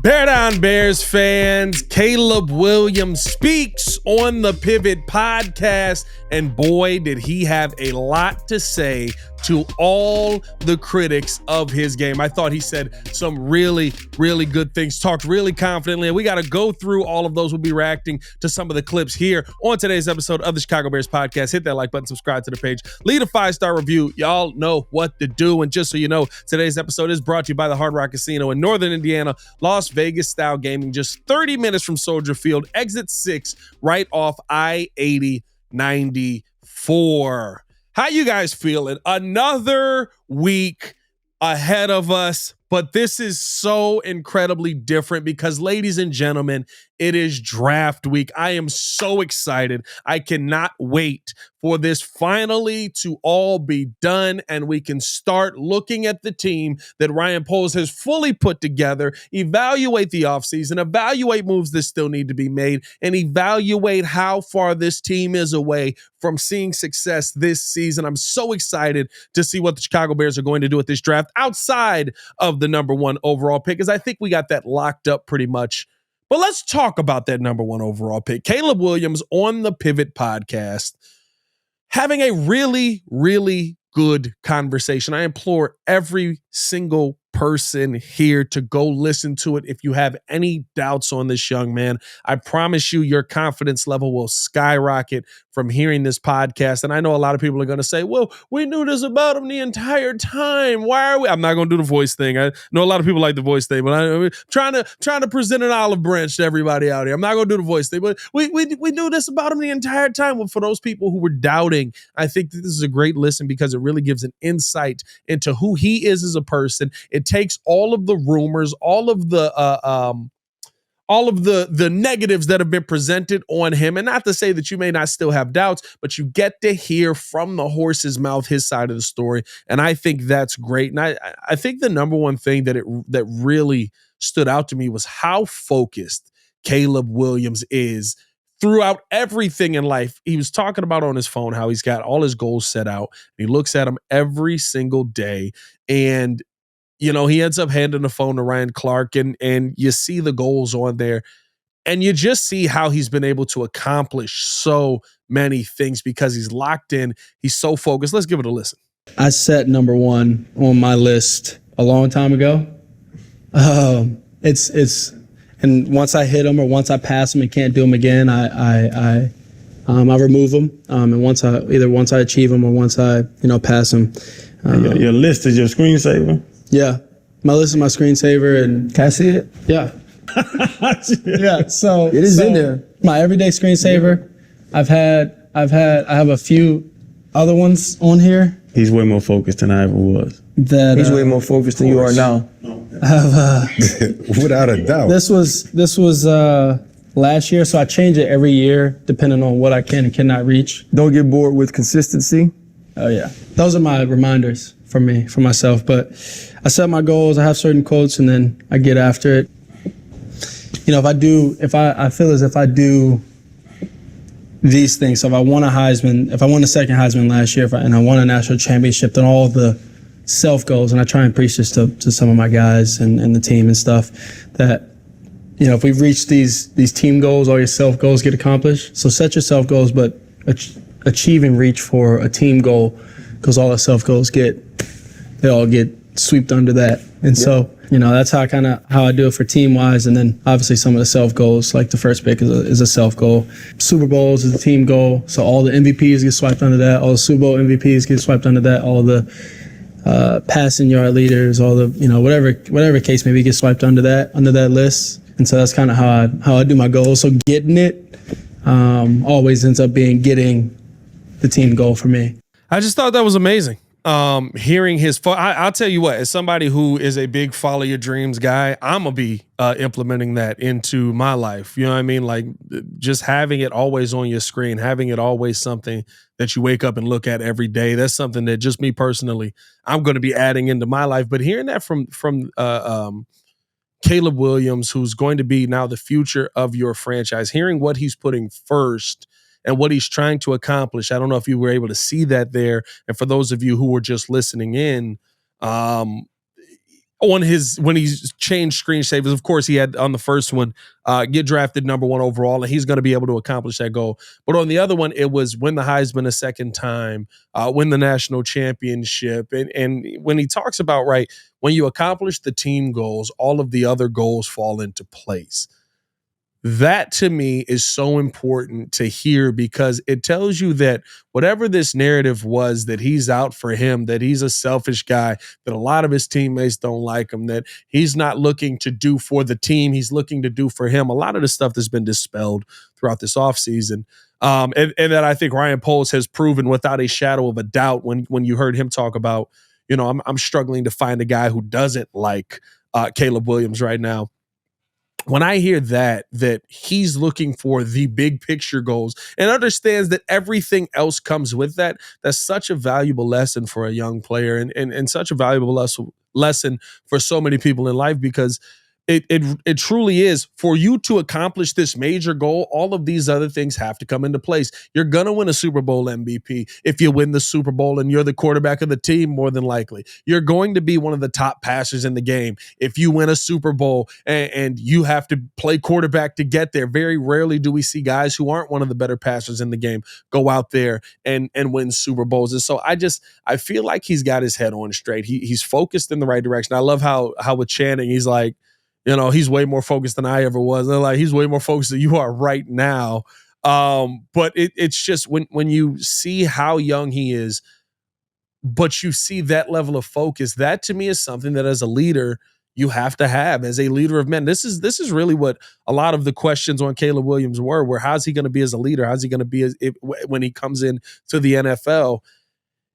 Bear down, Bears fans. Caleb Williams speaks on the Pivot podcast, and boy, did he have a lot to say to all the critics of his game. I thought he said some really, really good things, talked really confidently, and we got to go through all of those. We'll be reacting to some of the clips here on today's episode of the Chicago Bears podcast. Hit that like button, subscribe to the page, leave a 5-star review. Y'all know what to do. And just so you know, today's episode is brought to you by the Hard Rock Casino in Northern Indiana, Las Vegas style gaming, just 30 minutes from Soldier Field, exit 6, right off I-80 94. How you guys feeling? Another week ahead of us, but this is so incredibly different because, ladies and gentlemen, it is draft week. I am so excited. I cannot wait for this finally to all be done and we can start looking at the team that Ryan Poles has fully put together, evaluate the offseason, evaluate moves that still need to be made, and evaluate how far this team is away from seeing success this season. I'm so excited to see what the Chicago Bears are going to do with this draft outside of the number 1 overall pick, because I think we got that locked up pretty much. But let's talk about that number 1 overall pick. Caleb Williams on the Pivot podcast, having a really, really good conversation. I implore every single person here to go listen to it. If you have any doubts on this young man, I promise you your confidence level will skyrocket from hearing this podcast. And I know a lot of people are going to say, well, we knew this about him the entire time. Why are we? I'm not going to do the voice thing. I know a lot of people like the voice thing, but I'm trying to present an olive branch to everybody out here. I'm not going to do the voice thing, but we knew this about him the entire time. Well, for those people who were doubting, I think that this is a great listen because it really gives an insight into who he is as a person. It takes all of the rumors, all of the negatives that have been presented on him, and not to say that you may not still have doubts, but you get to hear from the horse's mouth his side of the story, and I think that's great. And I think the number one thing that really stood out to me was how focused Caleb Williams is throughout everything in life. He was talking about on his phone how he's got all his goals set out. He looks at them every single day, and he ends up handing the phone to Ryan Clark, and you see the goals on there, and you just see how he's been able to accomplish so many things because he's locked in. He's so focused. Let's give it a listen. I set number 1 on my list a long time ago. And once I hit him or once I pass him and can't do them again, I remove them. And once I achieve them or once I pass them. Your list is your screensaver. Yeah, my list is my screensaver, and can I see it? Yeah, yeah. So it is in there. My everyday screensaver. I have a few other ones on here. He's way more focused than I ever was. He's way more focused than you are now. I have without a doubt. This was last year, so I change it every year depending on what I can and cannot reach. Don't get bored with consistency. Oh yeah, those are my reminders for myself. But I set my goals. I have certain quotes, and then I get after it. I feel as if I do these things. So if I won the second Heisman last year, and I won a national championship, then all the self goals, and I try and preach this to some of my guys and the team and stuff, that if we've reached these team goals, all your self goals get accomplished. So set your self goals, but achieve and reach for a team goal, because all the self goals they all get swept under that. And so that's how I do it for team wise. And then obviously some of the self goals, like the first pick is a self goal. Super Bowls is a team goal, so all the MVPs get swiped under that. All the Super Bowl MVPs get swiped under that. All the passing yard leaders, all the whatever case maybe gets swiped under that list. And so that's kind of how I do my goals. So getting it always ends up being getting the team goal for me. I just thought that was amazing. Hearing his, I'll tell you what, as somebody who is a big follow your dreams guy, I'm gonna be implementing that into my life. You know what I mean? Like just having it always on your screen, having it always something that you wake up and look at every day. That's something that just me personally, I'm going to be adding into my life. But hearing that from Caleb Williams, who's going to be now the future of your franchise, hearing what he's putting first and what he's trying to accomplish. I don't know if you were able to see that there. And for those of you who were just listening in, when he's changed screensavers. Of course, he had on the first one get drafted number 1 overall, and he's going to be able to accomplish that goal. But on the other one, it was win the Heisman a second time, win the national championship, and when he talks about when you accomplish the team goals, all of the other goals fall into place. That to me is so important to hear, because it tells you that whatever this narrative was, that he's out for him, that he's a selfish guy, that a lot of his teammates don't like him, that he's not looking to do for the team, he's looking to do for him. A lot of the stuff that's been dispelled throughout this offseason. And that I think Ryan Poles has proven without a shadow of a doubt when you heard him talk about, I'm struggling to find a guy who doesn't like Caleb Williams right now. When I hear that he's looking for the big picture goals and understands that everything else comes with that, that's such a valuable lesson for a young player and such a valuable lesson for so many people in life, because it truly is. For you to accomplish this major goal, all of these other things have to come into place. You're going to win a Super Bowl MVP if you win the Super Bowl and you're the quarterback of the team, more than likely. You're going to be one of the top passers in the game if you win a Super Bowl and you have to play quarterback to get there. Very rarely do we see guys who aren't one of the better passers in the game go out there and win Super Bowls. And so I feel like he's got his head on straight. He's focused in the right direction. I love how with Channing, he's like, he's way more focused than I ever was. And like, he's way more focused than you are right now. But it's just when you see how young he is, but you see that level of focus, that to me is something that as a leader, you have to have as a leader of men. This is really what a lot of the questions on Caleb Williams were how's he going to be as a leader? How's he going to be when he comes in to the NFL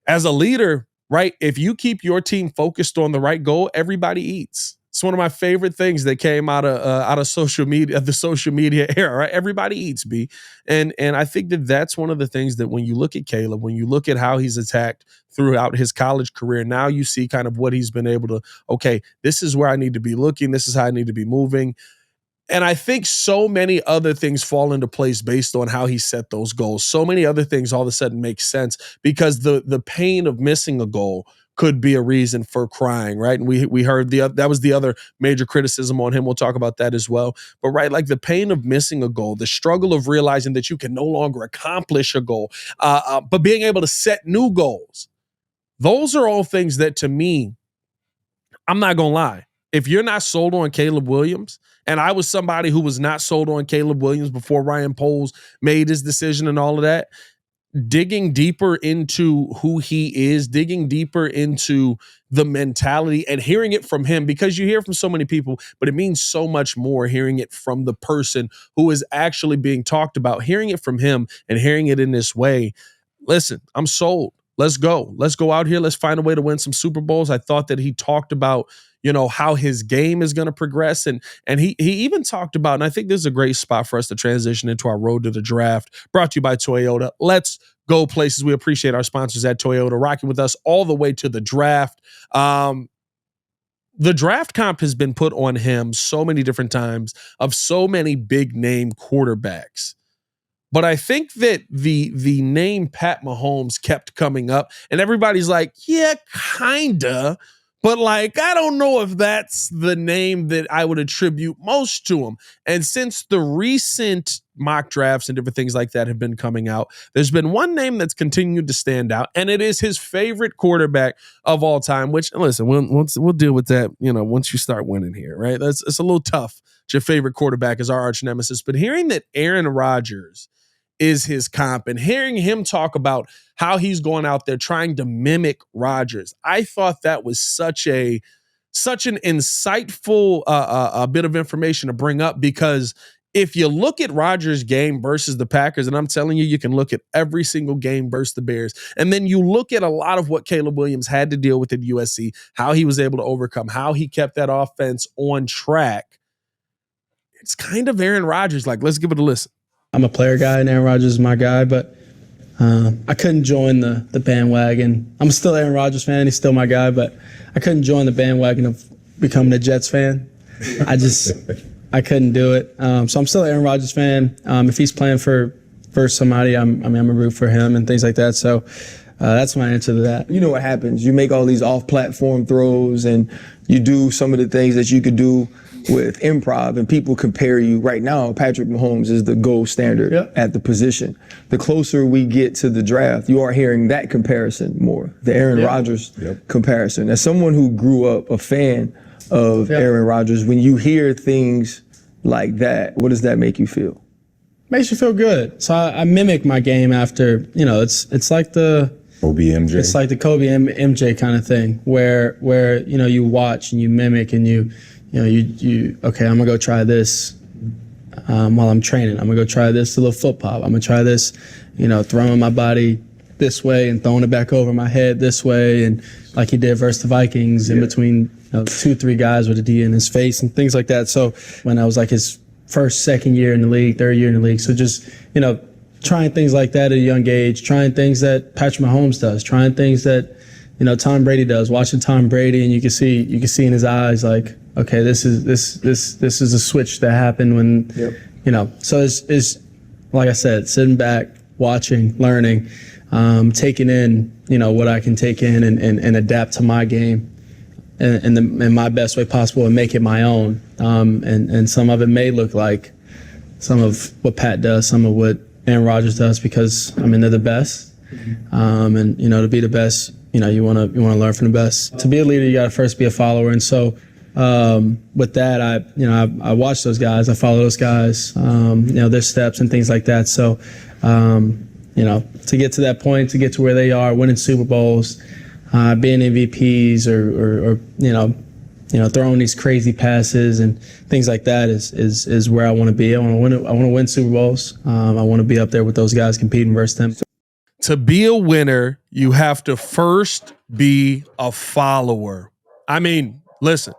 as a leader, right? If you keep your team focused on the right goal, everybody eats. It's one of my favorite things that came out of social media, the social media era, right? Everybody eats, B. And I think that's one of the things that when you look at Caleb, when you look at how he's attacked throughout his college career, now you see kind of what he's been able to, okay, this is where I need to be looking. This is how I need to be moving. And I think so many other things fall into place based on how he set those goals. So many other things all of a sudden make sense because the pain of missing a goal could be a reason for crying, right? And we heard that was the other major criticism on him. We'll talk about that as well. But right, like the pain of missing a goal, the struggle of realizing that you can no longer accomplish a goal, but being able to set new goals. Those are all things that to me, I'm not going to lie. If you're not sold on Caleb Williams, and I was somebody who was not sold on Caleb Williams before Ryan Poles made his decision and all of that, digging deeper into who he is, digging deeper into the mentality and hearing it from him, because you hear from so many people, but it means so much more hearing it from the person who is actually being talked about, hearing it from him and hearing it in this way. Listen, I'm sold. Let's go. Let's go out here. Let's find a way to win some Super Bowls. I thought that he talked about, how his game is going to progress. And he even talked about, and I think this is a great spot for us to transition into our road to the draft, brought to you by Toyota. Let's go places. We appreciate our sponsors at Toyota rocking with us all the way to the draft. The draft comp has been put on him so many different times of so many big name quarterbacks. But I think that the name Pat Mahomes kept coming up and everybody's like, yeah, kinda. But like, I don't know if that's the name that I would attribute most to him. And since the recent mock drafts and different things like that have been coming out, there's been one name that's continued to stand out, and it is his favorite quarterback of all time, which, listen, we'll deal with that, once you start winning here, right? It's a little tough. Your favorite quarterback is our arch nemesis. But hearing that Aaron Rodgers is his comp and hearing him talk about how he's going out there trying to mimic Rodgers, I thought that was such an insightful a bit of information to bring up, because if you look at Rodgers' game versus the Packers, and I'm telling you, you can look at every single game versus the Bears, and then you look at a lot of what Caleb Williams had to deal with at USC, how he was able to overcome, how he kept that offense on track. It's kind of Aaron Rodgers. Like, let's give it a listen. I'm a player guy, and Aaron Rodgers is my guy, but I couldn't join the bandwagon. I'm still Aaron Rodgers fan. He's still my guy, but I couldn't join the bandwagon of becoming a Jets fan. I couldn't do it. So I'm still an Aaron Rodgers fan. If he's playing for somebody, I'm a root for him and things like that. So That's my answer to that. You know what happens. You make all these off-platform throws and you do some of the things that you could do with improv, and people compare you. Right now, Patrick Mahomes is the gold standard at the position. The closer we get to the draft, you are hearing that comparison more, the Aaron Rodgers comparison. As someone who grew up a fan of Aaron Rodgers, when you hear things like that, what does that make you feel? Makes you feel good. So I mimic my game after, it's like the Kobe MJ. It's like the Kobe MJ kind of thing, where you watch and you mimic and you okay, I'm gonna go try this while I'm training. I'm gonna go try this a little foot pop. I'm gonna try this, throwing my body this way and throwing it back over my head this way, and like he did versus the Vikings in between 2-3 guys with a D in his face and things like that. So when I was like his first, second year in the league, third year in the league, so just trying things like that at a young age, trying things that Patrick Mahomes does, trying things that Tom Brady does. Watching Tom Brady, and you can see in his eyes like, okay, this is a switch that happened when So it's like I said, sitting back, watching, learning, taking in what I can take in and adapt to my game in my best way possible and make it my own. And some of it may look like some of what Pat does, some of what Aaron Rodgers does, because they're the best. And to be the best, you want to learn from the best. To be a leader, you got to first be a follower. And so with that, I watch those guys, I follow those guys, their steps and things like that. So to get to that point, to get to where they are, winning Super Bowls, being MVPs, or throwing these crazy passes and things like that is where I want to be. I want to win Super Bowls. I want to be up there with those guys competing versus them. To be a winner, you have to first be a follower. Listen,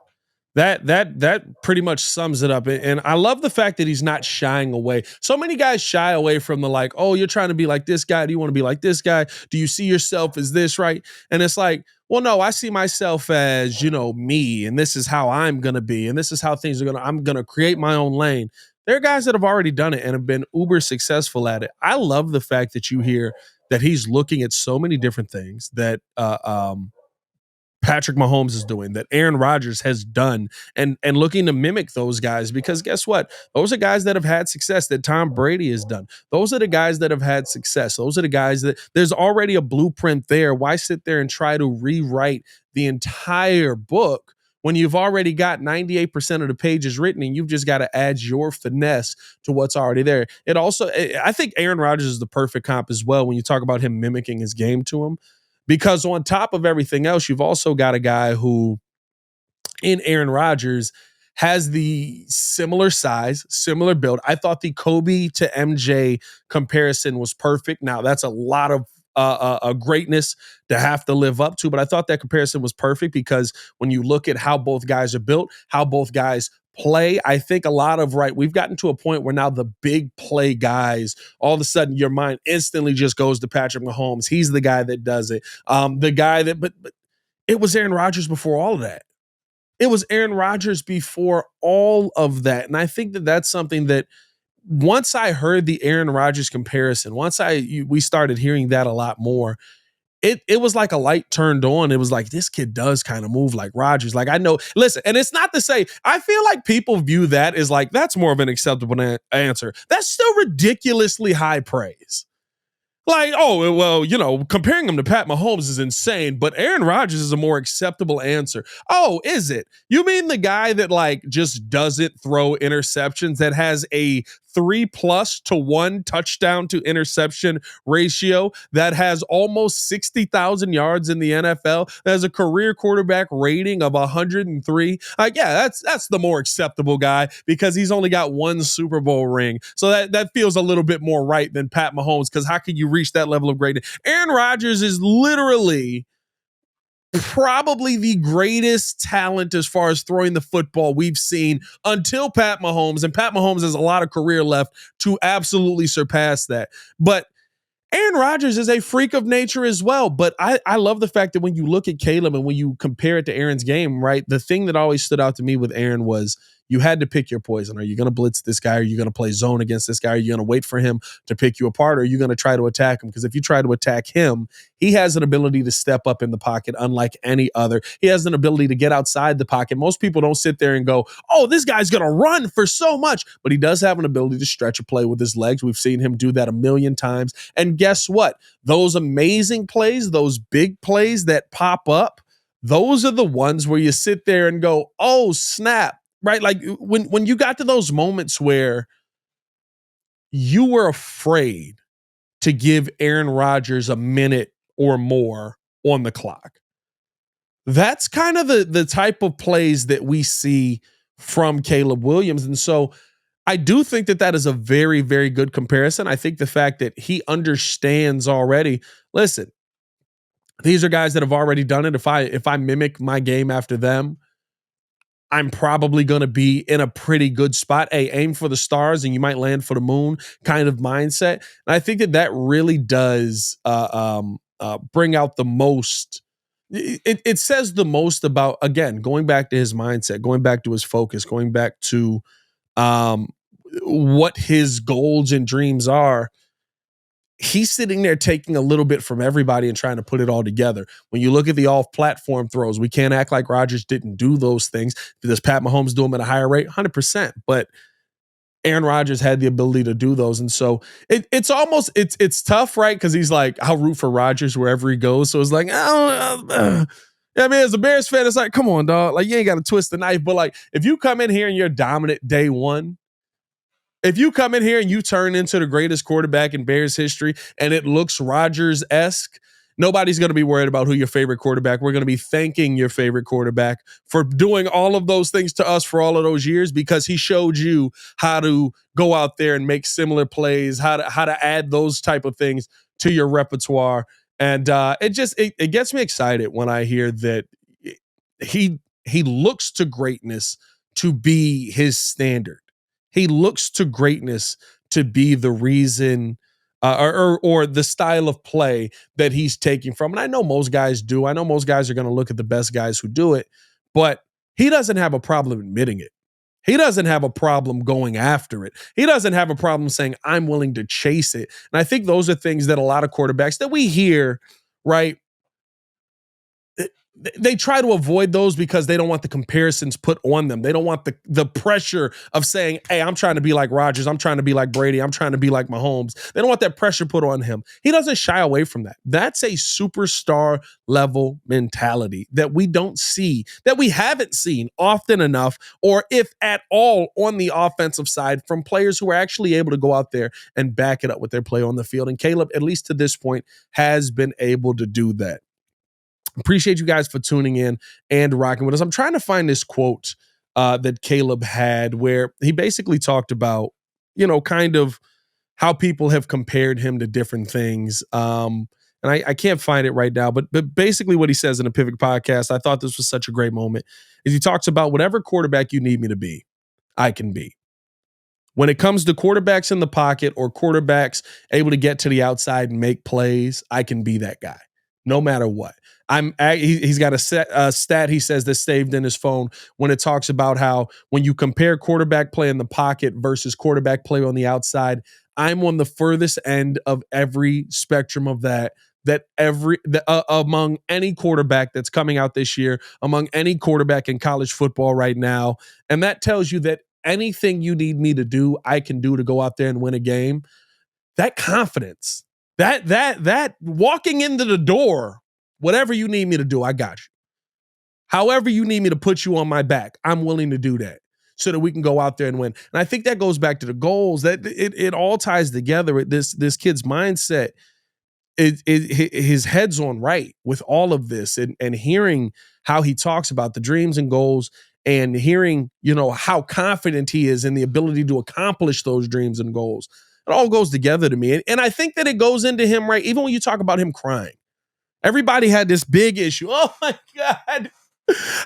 that pretty much sums it up. And I love the fact that he's not shying away. So many guys shy away from the like, oh, you're trying to be like this guy. Do you want to be like this guy? Do you see yourself as this, right? And it's like, well, no, I see myself as, me, and this is how I'm going to be, and this is how I'm going to create my own lane. There are guys that have already done it and have been uber successful at it. I love the fact that you hear that he's looking at so many different things that Patrick Mahomes is doing, that Aaron Rodgers has done, and looking to mimic those guys, because guess what? Those are guys that have had success, that Tom Brady has done. Those are the guys that have had success. Those are the guys that there's already a blueprint there. Why sit there and try to rewrite the entire book when you've already got 98% of the pages written and you've just got to add your finesse to what's already there? It also, I think Aaron Rodgers is the perfect comp as well when you talk about him mimicking his game to him. Because on top of everything else, you've also got a guy who, in Aaron Rodgers, has the similar size, similar build. I thought the Kobe to MJ comparison was perfect. Now, that's a lot of greatness to have to live up to, but I thought that comparison was perfect because when you look at how both guys are built, how both guys play, I think we've gotten to a point where now the big play guys, all of a sudden your mind instantly just goes to Patrick Mahomes. He's the guy that does it. But it was Aaron Rodgers before all of that. It was Aaron Rodgers before all of that. And I think that that's something that once I heard the Aaron Rodgers comparison, we started hearing that a lot more, it was like a light turned on. It was like, this kid does kind of move like Rodgers. Like, I know, listen, and it's not to say, I feel like people view that as like, that's more of an acceptable answer. That's still ridiculously high praise. Like, oh, well, comparing him to Pat Mahomes is insane, but Aaron Rodgers is a more acceptable answer. Oh, is it? You mean the guy that like just doesn't throw interceptions, that has a 3+1 touchdown to interception ratio, that has almost 60,000 yards in the NFL, that has a career quarterback rating of 103? Like, yeah, that's the more acceptable guy because he's only got one Super Bowl ring. So that feels a little bit more right than Pat Mahomes, because how can you reach that level of greatness? Aaron Rodgers is literally probably the greatest talent as far as throwing the football we've seen until Pat Mahomes, and Pat Mahomes has a lot of career left to absolutely surpass that. But Aaron Rodgers is a freak of nature as well. But I love the fact that when you look at Caleb and when you compare it to Aaron's game, right, the thing that always stood out to me with Aaron was you had to pick your poison. Are you going to blitz this guy? Are you going to play zone against this guy? Are you going to wait for him to pick you apart? Or are you going to try to attack him? Because if you try to attack him, he has an ability to step up in the pocket unlike any other. He has an ability to get outside the pocket. Most people don't sit there and go, oh, this guy's going to run for so much. But he does have an ability to stretch a play with his legs. We've seen him do that a million times. And guess what? Those amazing plays, those big plays that pop up, those are the ones where you sit there and go, oh, snap, right? Like when you got to those moments where you were afraid to give Aaron Rodgers a minute or more on the clock. That's kind of the type of plays that we see from Caleb Williams. And so I do think that is a very, very good comparison. I think the fact that he understands already, listen, these are guys that have already done it. If I mimic my game after them, I'm probably going to be in a pretty good spot. Hey, aim for the stars and you might land for the moon kind of mindset. And I think that really does bring out the most. It says the most about, again, going back to his mindset, going back to his focus, going back to what his goals and dreams are. He's sitting there taking a little bit from everybody and trying to put it all together. When you look at the off-platform throws, we can't act like Rodgers didn't do those things. Does Pat Mahomes do them at a higher rate? 100%. But Aaron Rodgers had the ability to do those. And so it's tough, right? Because he's like, I'll root for Rodgers wherever he goes. So it's like, I mean, as a Bears fan, it's like, come on, dog. Like, you ain't got to twist the knife. But like, if you come in here and you're dominant day one, if you come in here and you turn into the greatest quarterback in Bears history and it looks Rodgers-esque, nobody's going to be worried about who your favorite quarterback. We're going to be thanking your favorite quarterback for doing all of those things to us for all of those years because he showed you how to go out there and make similar plays, how to add those type of things to your repertoire. And it gets me excited when I hear that he looks to greatness to be his standard. He looks to greatness to be the reason or the style of play that he's taking from. And I know most guys do. I know most guys are going to look at the best guys who do it, but he doesn't have a problem admitting it. He doesn't have a problem going after it. He doesn't have a problem saying, I'm willing to chase it. And I think those are things that a lot of quarterbacks that we hear, right? They try to avoid those because they don't want the comparisons put on them. They don't want the pressure of saying, hey, I'm trying to be like Rodgers. I'm trying to be like Brady. I'm trying to be like Mahomes. They don't want that pressure put on him. He doesn't shy away from that. That's a superstar level mentality that we don't see, that we haven't seen often enough, or if at all on the offensive side from players who are actually able to go out there and back it up with their play on the field. And Caleb, at least to this point, has been able to do that. Appreciate you guys for tuning in and rocking with us. I'm trying to find this quote that Caleb had where he basically talked about, kind of how people have compared him to different things. And I can't find it right now, but basically what he says in the Pivot podcast, I thought this was such a great moment, is he talks about whatever quarterback you need me to be, I can be. When it comes to quarterbacks in the pocket or quarterbacks able to get to the outside and make plays, I can be that guy, no matter what. He's got a stat he says that's saved in his phone when it talks about how when you compare quarterback play in the pocket versus quarterback play on the outside, I'm on the furthest end of every spectrum of that among any quarterback that's coming out this year, among any quarterback in college football right now. And that tells you that anything you need me to do, I can do to go out there and win a game. That confidence, that walking into the door, whatever you need me to do, I got you. However you need me to put you on my back, I'm willing to do that so that we can go out there and win. And I think that goes back to the goals. That it all ties together. This kid's mindset, his head's on right with all of this, and hearing how he talks about the dreams and goals, and hearing how confident he is in the ability to accomplish those dreams and goals. It all goes together to me, and I think that it goes into him, right? Even when you talk about him crying. Everybody had this big issue. Oh my God.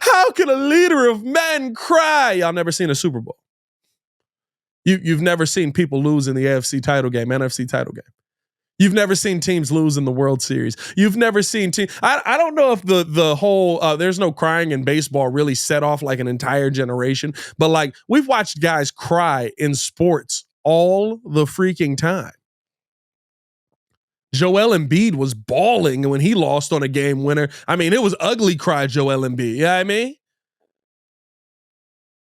How can a leader of men cry? Y'all never seen a Super Bowl. You've never seen people lose in the NFC title game. You've never seen teams lose in the World Series. You've never seen teams. I don't know if the whole there's no crying in baseball really set off like an entire generation, but like we've watched guys cry in sports all the freaking time. Joel Embiid was bawling when he lost on a game winner. I mean, it was ugly cry, Joel Embiid. You know what I mean?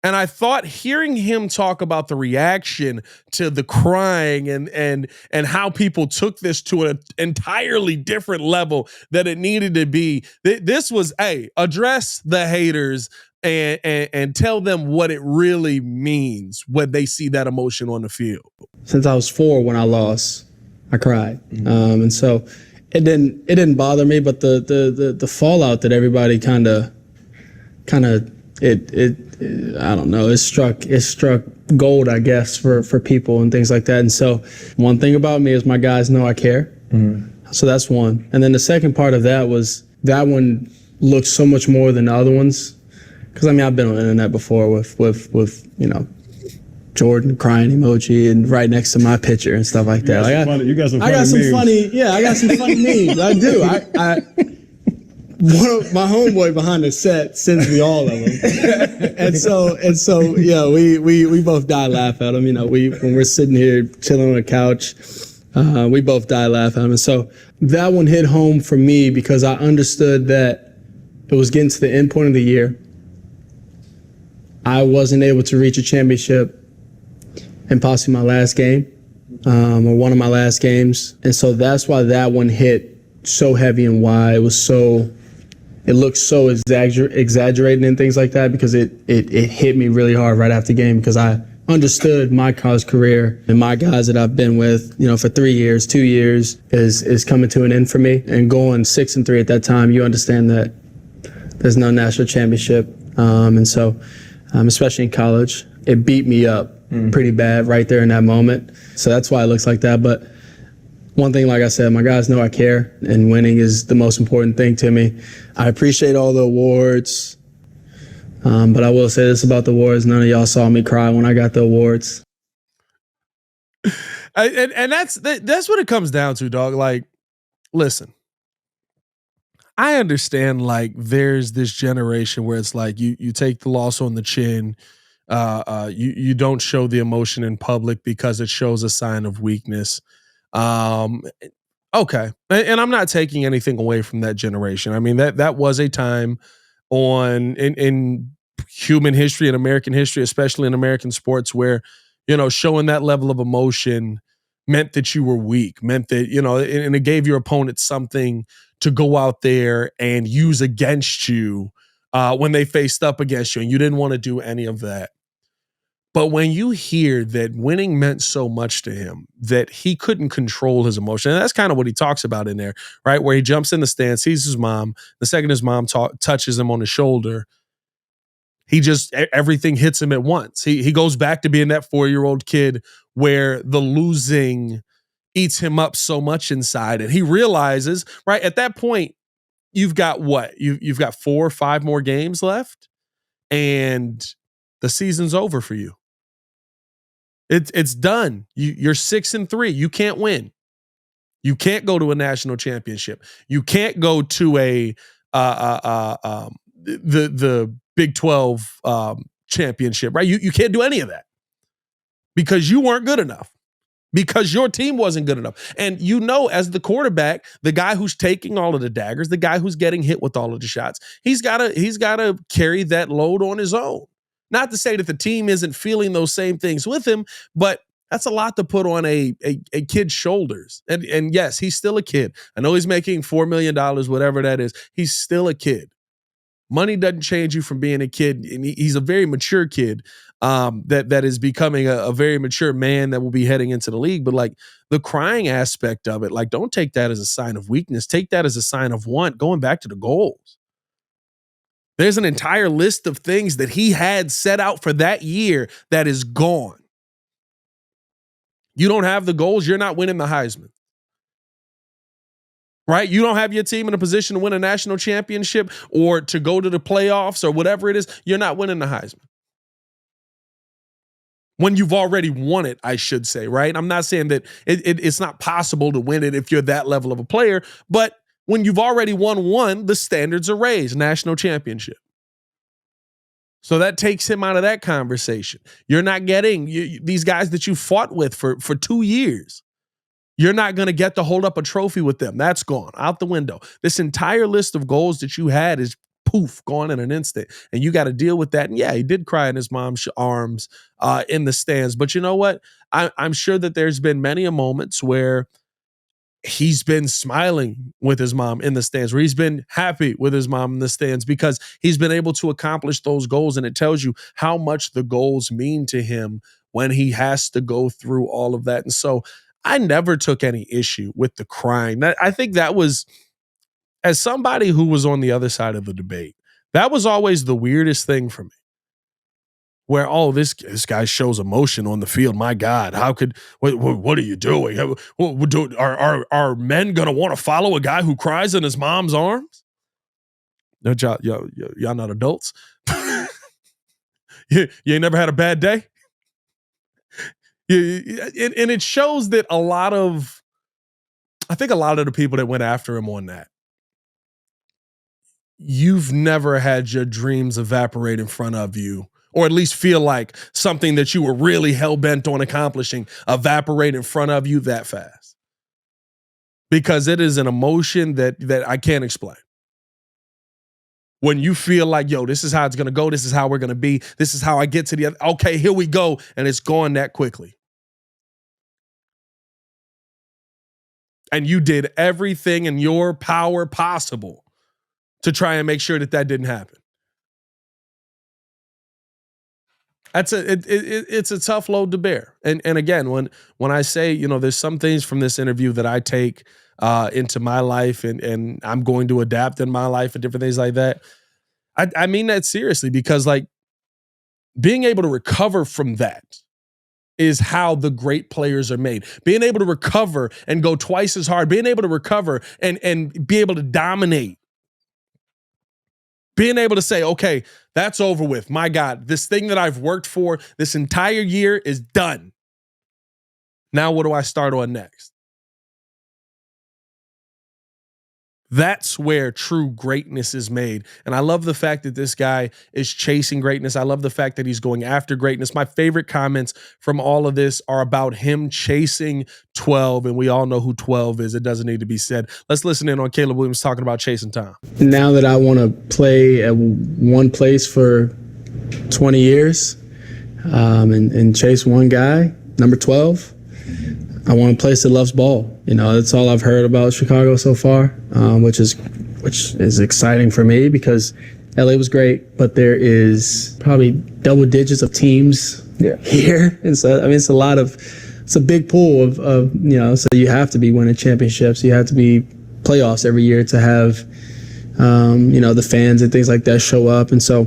And I thought hearing him talk about the reaction to the crying and how people took this to an entirely different level that it needed to be. This was, address the haters and tell them what it really means when they see that emotion on the field. Since I was 4 when I lost, I cried. And so it didn't bother me, but the fallout that everybody kind of I don't know, it struck gold, I guess, for people and things like that. And so one thing about me is my guys know I care. So that's one. And then the second part of that was that one looked so much more than the other ones. Because I mean, I've been on the internet before with you know, Jordan crying emoji and right next to my picture and stuff like that. You got some funny I got some memes. I got some funny memes. I do. My homeboy behind the set sends me all of them, and so yeah, we both die laugh at them. You know, when we're sitting here chilling on the couch, we both die laugh at them. And so that one hit home for me because I understood that it was getting to the end point of the year. I wasn't able to reach a championship in possibly my last game, or one of my last games, and so that's why that one hit so heavy and why it looked so exaggerated and things like that because it hit me really hard right after the game because I understood my college career and my guys that I've been with, you know, for 3 years, 2 years is coming to an end for me. And going 6-3 at that time, you understand that there's no national championship. And so, especially in college, it beat me up pretty bad right there in that moment. So that's why it looks like that. But one thing, like I said, my guys know I care, and winning is the most important thing to me. I appreciate all the awards, but I will say this about the awards. None of y'all saw me cry when I got the awards. And that's what it comes down to, dog. Like, listen, I understand, like, there's this generation where it's like you take the loss on the chin. You don't show the emotion in public because it shows a sign of weakness. Okay. And I'm not taking anything away from that generation. I mean, that was a time in human history and American history, especially in American sports, where, you know, showing that level of emotion meant that you were weak, meant that, you know, and it gave your opponent something to go out there and use against you when they faced up against you, and you didn't want to do any of that. But when you hear that winning meant so much to him that he couldn't control his emotion, and that's kind of what he talks about in there, right? Where he jumps in the stand, sees his mom. The second his mom touches him on the shoulder, everything hits him at once. He goes back to being that 4-year-old kid where the losing eats him up so much inside. And he realizes, right, at that point, you've got what? You've got 4 or 5 more games left, and the season's over for you. It's done. You're 6-3. You can't win. You can't go to a national championship. You can't go to the Big 12 championship, right? You can't do any of that because you weren't good enough, because your team wasn't good enough. And you know, as the quarterback, the guy who's taking all of the daggers, the guy who's getting hit with all of the shots, he's gotta carry that load on his own. Not to say that the team isn't feeling those same things with him, but that's a lot to put on a kid's shoulders. And yes, he's still a kid. I know he's making $4 million, whatever that is. He's still a kid. Money doesn't change you from being a kid. And he's a very mature kid that is becoming a very mature man that will be heading into the league. But like the crying aspect of it, like don't take that as a sign of weakness. Take that as a sign of want. Going back to the goals. There's an entire list of things that he had set out for that year that is gone. You don't have the goals, you're not winning the Heisman. Right? You don't have your team in a position to win a national championship or to go to the playoffs or whatever it is, you're not winning the Heisman. When you've already won it, I should say, right? I'm not saying that it's not possible to win it if you're that level of a player, but when you've already won one, the standards are raised, national championship. So that takes him out of that conversation. You're not getting these guys that you fought with for 2 years. You're not going to get to hold up a trophy with them. That's gone out the window. This entire list of goals that you had is poof, gone in an instant. And you got to deal with that. And yeah, he did cry in his mom's arms in the stands. But you know what? I'm sure that there's been many a moments where he's been smiling with his mom in the stands, where he's been happy with his mom in the stands because he's been able to accomplish those goals. And it tells you how much the goals mean to him when he has to go through all of that. And so I never took any issue with the crying. I think that was, as somebody who was on the other side of the debate, that was always the weirdest thing for me. Where, oh, this guy shows emotion on the field. My God, how could, what are you doing? Are men going to want to follow a guy who cries in his mom's arms? No, y'all not adults. you ain't never had a bad day? And it shows that I think a lot of the people that went after him on that, you've never had your dreams evaporate in front of you, or at least feel like something that you were really hell-bent on accomplishing evaporate in front of you that fast. Because it is an emotion that I can't explain. When you feel like, yo, this is how it's going to go, this is how we're going to be, this is how I get to the other, okay, here we go, and it's gone that quickly. And you did everything in your power possible to try and make sure that didn't happen. It's a tough load to bear. And again, when I say, there's some things from this interview that I take into my life and I'm going to adapt in my life and different things like that, I mean that seriously, because like being able to recover from that is how the great players are made. Being able to recover and go twice as hard, being able to recover and be able to dominate. Being able to say, okay, that's over with. My God, this thing that I've worked for this entire year is done. Now what do I start on next? That's where true greatness is made. And I love the fact that this guy is chasing greatness. I love the fact that he's going after greatness. My favorite comments from all of this are about him chasing 12. And we all know who 12 is. It doesn't need to be said. Let's listen in on Caleb Williams talking about chasing time. Now that I want to play at one place for 20 years and chase one guy, number 12, I want a place that loves ball. That's all I've heard about Chicago so far, which is exciting for me because LA was great, but there is probably double digits of teams here. And so, it's it's a big pool of so you have to be winning championships. You have to be playoffs every year to have, the fans and things like that show up. And so,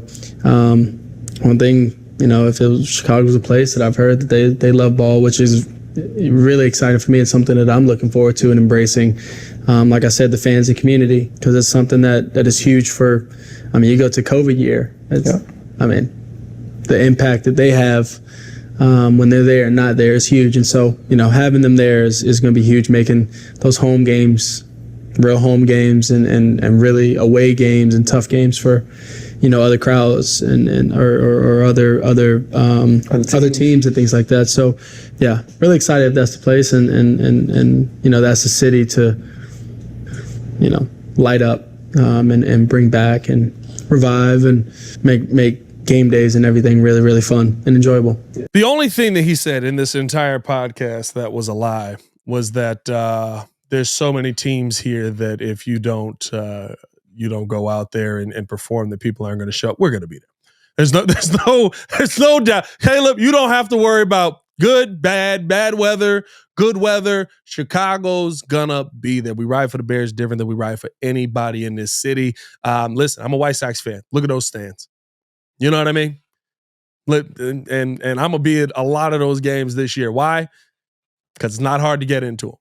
one thing, if Chicago was a place that I've heard that they love ball, which is really exciting for me. It's something that I'm looking forward to and embracing. Like I said, the fans and community, because it's something that is huge for, you go to COVID year. The impact that they have when they're there and not there is huge. And so, having them there is going to be huge, making those home games, real home games and really away games and tough games for, other crowds or other teams and things like that. So, yeah, really excited if that's the place and that's the city to, light up and bring back and revive and make game days and everything really, really fun and enjoyable. The only thing that he said in this entire podcast that was a lie was that there's so many teams here that if you don't go out there and perform, that people aren't going to show up. We're going to be there. There's no doubt. Caleb, you don't have to worry about good, bad weather, good weather. Chicago's gonna be there. We ride for the Bears different than we ride for anybody in this city. Listen, I'm a White Sox fan. Look at those stands. You know what I mean? And I'm gonna be at a lot of those games this year. Why? Because it's not hard to get into them.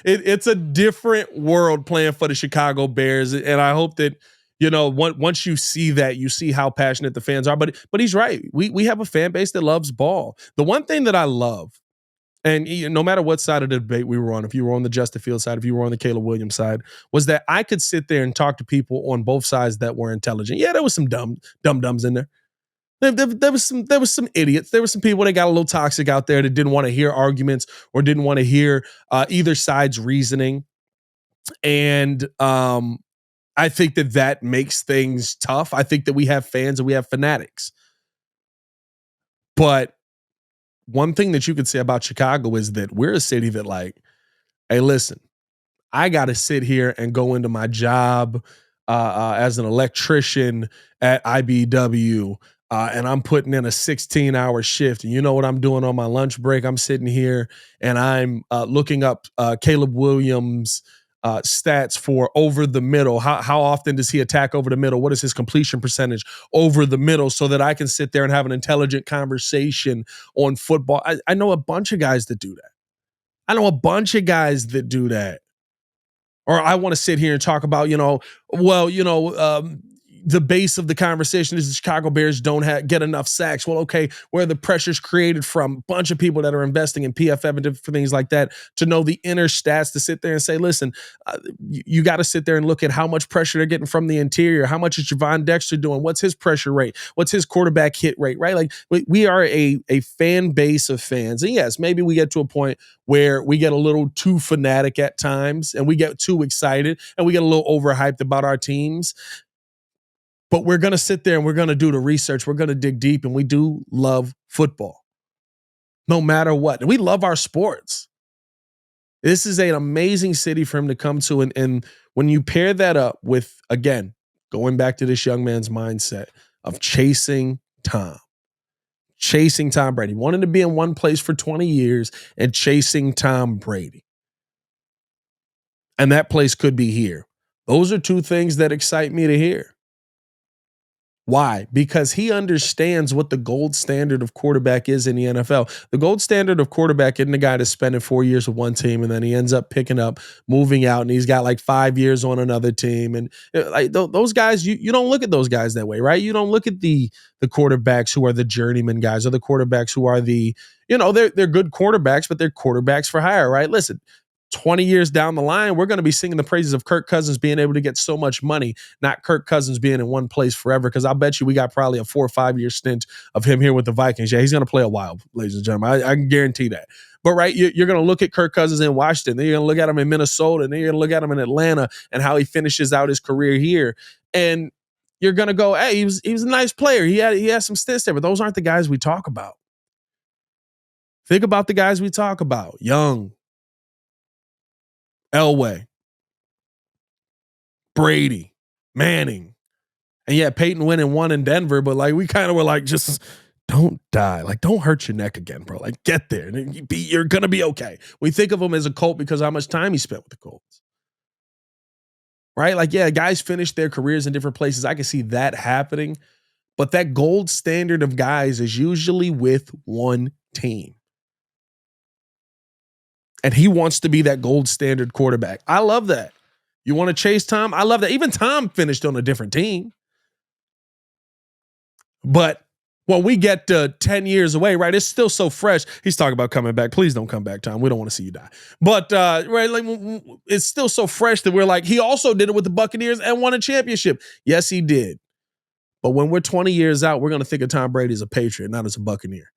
It's a different world playing for the Chicago Bears, and I hope that once you see that, you see how passionate the fans are. But he's right. We have a fan base that loves ball. The one thing that I love, and no matter what side of the debate we were on, if you were on the Justin Fields side, if you were on the Caleb Williams side, was that I could sit there and talk to people on both sides that were intelligent. Yeah, there was some dumb-dumbs in there. There was some idiots. There were some people that got a little toxic out there that didn't want to hear arguments or didn't want to hear either side's reasoning. And I think that makes things tough. I think that we have fans and we have fanatics. But one thing that you could say about Chicago is that we're a city that, like, hey, listen, I got to sit here and go into my job as an electrician at IBW, and I'm putting in a 16-hour shift. And you know what I'm doing on my lunch break? I'm sitting here and I'm looking up Caleb Williams' stats for over the middle. How often does he attack over the middle? What is his completion percentage over the middle, so that I can sit there and have an intelligent conversation on football? I know a bunch of guys that do that. Or I want to sit here and talk about, the base of the conversation is the Chicago Bears don't get enough sacks. Well, okay, where the pressure's created from a bunch of people that are investing in PFF and different things like that, to know the inner stats, to sit there and say, listen, you got to sit there and look at how much pressure they're getting from the interior. How much is Javon Dexter doing? What's his pressure rate? What's his quarterback hit rate, right? Like, we are a fan base of fans. And yes, maybe we get to a point where we get a little too fanatic at times and we get too excited and we get a little overhyped about our teams. But we're going to sit there and we're going to do the research. We're going to dig deep, and we do love football no matter what. And we love our sports. This is an amazing city for him to come to. And when you pair that up with, again, going back to this young man's mindset of chasing Tom Brady, wanting to be in one place for 20 years and chasing Tom Brady. And that place could be here. Those are two things that excite me to hear. Why? Because he understands what the gold standard of quarterback is in the NFL. The gold standard of quarterback isn't the guy that's spending 4 years with one team and then he ends up picking up, moving out, and he's got like 5 years on another team. And like those guys, you don't look at those guys that way, right? You don't look at the quarterbacks who are the journeyman guys, or the quarterbacks who are they're good quarterbacks, but they're quarterbacks for hire, right? Listen, 20 years down the line, we're going to be singing the praises of Kirk Cousins being able to get so much money, not Kirk Cousins being in one place forever. Because I'll bet you we got probably a 4 or 5 year stint of him here with the Vikings. Yeah, he's going to play a while, ladies and gentlemen. I can guarantee that. But right, you're going to look at Kirk Cousins in Washington, then you're going to look at him in Minnesota, and then you're going to look at him in Atlanta and how he finishes out his career here. And you're going to go, hey, he was a nice player. He had some stints there, but those aren't the guys we talk about. Think about the guys we talk about: Young, Elway, Brady, Manning. And yeah, Peyton went and won in Denver, but like we kind of were like, just don't die. Like, don't hurt your neck again, bro. Like, get there. You're going to be okay. We think of him as a Colt because of how much time he spent with the Colts. Right? Like, yeah, guys finish their careers in different places. I can see that happening. But that gold standard of guys is usually with one team. And he wants to be that gold standard quarterback. I love that. You want to chase Tom? I love that. Even Tom finished on a different team. But when we get 10 years away, right, it's still so fresh. He's talking about coming back. Please don't come back, Tom. We don't want to see you die. But right, like, it's still so fresh that we're like, he also did it with the Buccaneers and won a championship. Yes, he did. But when we're 20 years out, we're going to think of Tom Brady as a Patriot, not as a Buccaneer.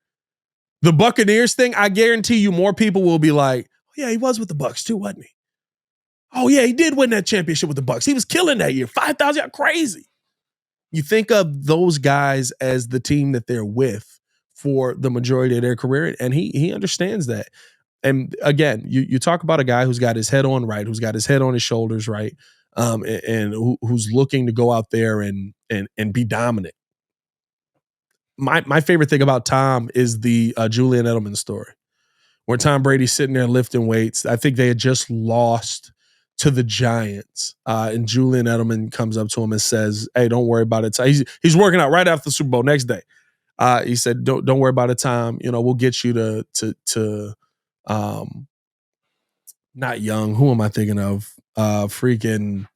The Buccaneers thing, I guarantee you more people will be like, oh, yeah, he was with the Bucs too, wasn't he? Oh, yeah, he did win that championship with the Bucs. He was killing that year. 5,000, crazy. You think of those guys as the team that they're with for the majority of their career, and he understands that. And again, you talk about a guy who's got his head on right, who's got his head on his shoulders right, and who's looking to go out there and be dominant. My favorite thing about Tom is the Julian Edelman story, where Tom Brady's sitting there lifting weights. I think they had just lost to the Giants, and Julian Edelman comes up to him and says, "Hey, don't worry about it." He's working out right after the Super Bowl next day. He said, "Don't worry about it, Tom. We'll get you to not Young. Who am I thinking of? Freaking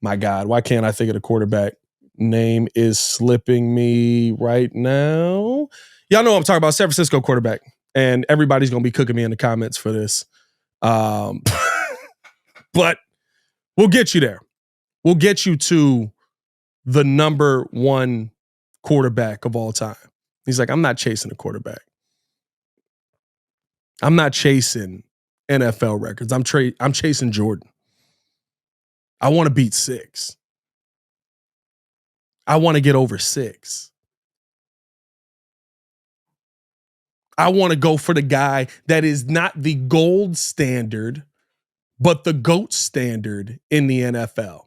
My God, why can't I think of the quarterback? Name is slipping me right now. Y'all know what I'm talking about. San Francisco quarterback. And everybody's going to be cooking me in the comments for this. But we'll get you there. We'll get you to the number one quarterback of all time. He's like, I'm not chasing a quarterback. I'm not chasing NFL records. I'm chasing Jordan. I want to beat 6. I want to get over 6. I want to go for the guy that is not the gold standard, but the GOAT standard in the NFL.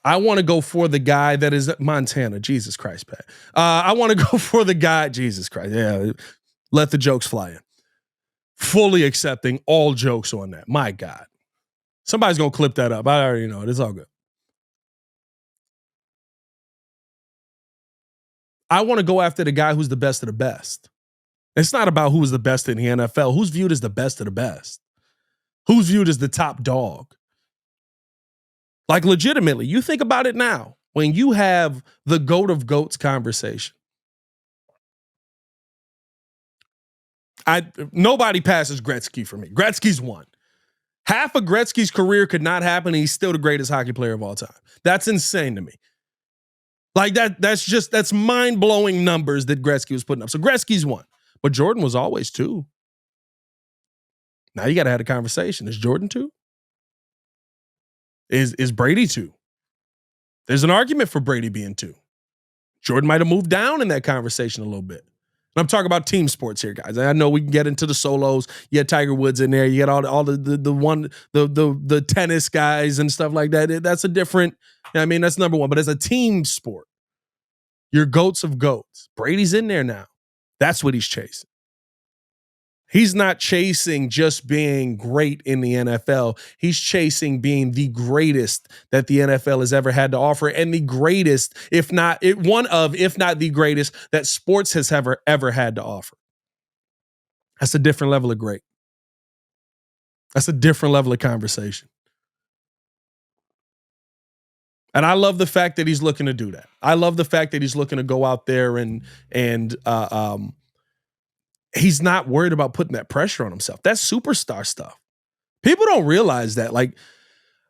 I want to go for the guy that is Montana. Jesus Christ, Pat. I want to go for the guy. Jesus Christ. Yeah. Let the jokes fly in. Fully accepting all jokes on that. My God. Somebody's going to clip that up. I already know it. It's all good. I want to go after the guy who's the best of the best. It's not about who's the best in the NFL. Who's viewed as the best of the best? Who's viewed as the top dog? Like legitimately, you think about it now. When you have the GOAT of GOATs conversation, nobody passes Gretzky for me. Gretzky's won. Half of Gretzky's career could not happen, and he's still the greatest hockey player of all time. That's insane to me. Like that's mind-blowing numbers that Gretzky was putting up. So Gretzky's won. But Jordan was always 2. Now you got to have a conversation. Is Jordan 2? Is Brady 2? There's an argument for Brady being 2. Jordan might have moved down in that conversation a little bit. And I'm talking about team sports here, guys. I know we can get into the solos. You had Tiger Woods in there. You got all the tennis guys and stuff like that. That's a different. I mean, that's number one. But as a team sport, your GOATs of GOATs. Brady's in there now. That's what he's chasing. He's not chasing just being great in the NFL. He's chasing being the greatest that the NFL has ever had to offer, and the greatest, if not the greatest that sports has ever had to offer. That's a different level of great. That's a different level of conversation. And I love the fact that he's looking to do that. I love the fact that he's looking to go out there and he's not worried about putting that pressure on himself. That's superstar stuff. People don't realize that. Like,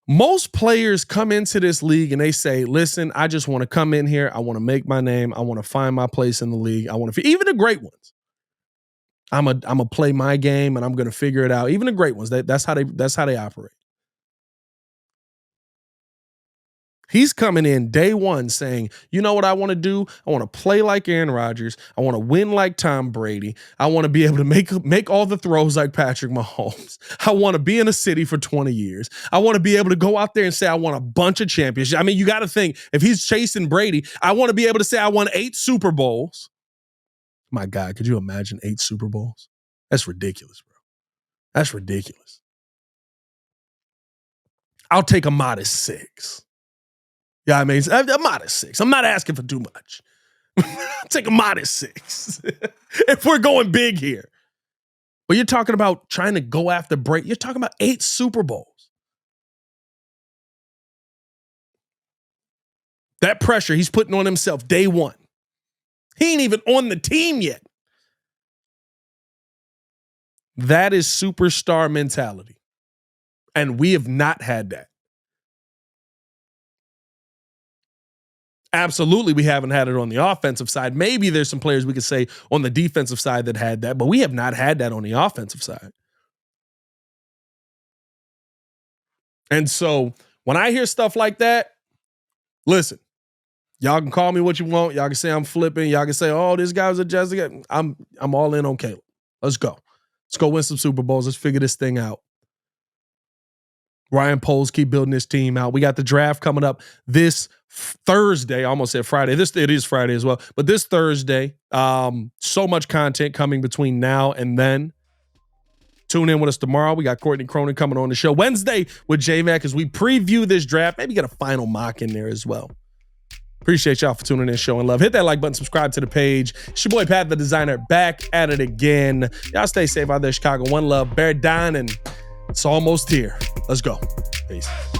most players come into this league and they say, listen, I just want to come in here. I want to make my name. I want to find my place in the league. I want to, even the great ones. I'm a play my game and I'm going to figure it out. Even the great ones, that's how they operate. He's coming in day one saying, you know what I want to do? I want to play like Aaron Rodgers. I want to win like Tom Brady. I want to be able to make all the throws like Patrick Mahomes. I want to be in a city for 20 years. I want to be able to go out there and say I won a bunch of championships. I mean, you got to think, if he's chasing Brady, I want to be able to say I won 8 Super Bowls. My God, could you imagine 8 Super Bowls? That's ridiculous, bro. That's ridiculous. I'll take a modest 6. Yeah, I mean, a modest 6. I'm not asking for too much. Take a modest 6. If we're going big here. But you're talking about trying to go after Brady. You're talking about 8 Super Bowls. That pressure he's putting on himself day one. He ain't even on the team yet. That is superstar mentality. And we have not had that. Absolutely, we haven't had it on the offensive side. Maybe there's some players we could say on the defensive side that had that, but we have not had that on the offensive side. And so when I hear stuff like that, listen, y'all can call me what you want. Y'all can say I'm flipping. Y'all can say, oh, this guy was a Jessica. I'm all in on Caleb. Let's go. Let's go win some Super Bowls. Let's figure this thing out. Ryan Poles, keep building this team out. We got the draft coming up this Thursday. I almost said Friday. It is Friday as well. But this Thursday, so much content coming between now and then. Tune in with us tomorrow. We got Courtney Cronin coming on the show Wednesday with J-Mac as we preview this draft. Maybe get a final mock in there as well. Appreciate y'all for tuning in, showing love. Hit that like button, subscribe to the page. It's your boy Pat the Designer, back at it again. Y'all stay safe out there, Chicago. One love, Bear Down, and it's almost here. Let's go. Peace.